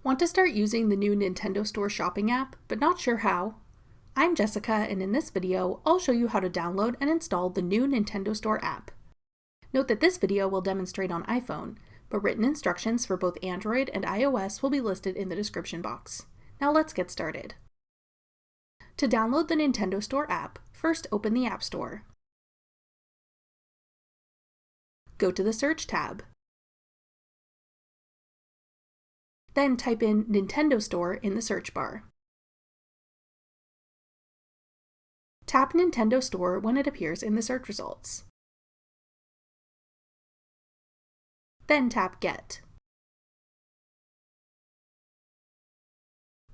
Want to start using the new Nintendo Store shopping app, but not sure how? I'm Jessica, and in this video, I'll show you how to download and install the new Nintendo Store app. Note that this video will demonstrate on iPhone, but written instructions for both Android and iOS will be listed in the description box. Now let's get started. To download the Nintendo Store app, first open the App Store. Go to the Search tab. Then type in Nintendo Store in the search bar. Tap Nintendo Store when it appears in the search results. Then tap Get.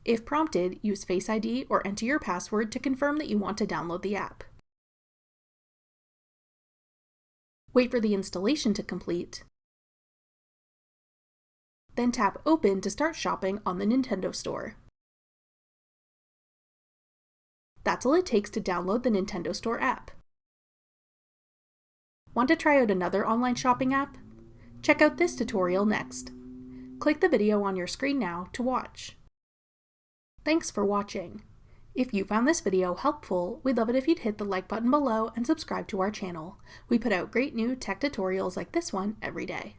If prompted, use Face ID or enter your password to confirm that you want to download the app. Wait for the installation to complete. Then tap Open to start shopping on the Nintendo Store. That's all it takes to download the Nintendo Store app. Want to try out another online shopping app? Check out this tutorial next. Click the video on your screen now to watch. Thanks for watching. If you found this video helpful, we'd love it if you'd hit the like button below and subscribe to our channel. We put out great new tech tutorials like this one every day.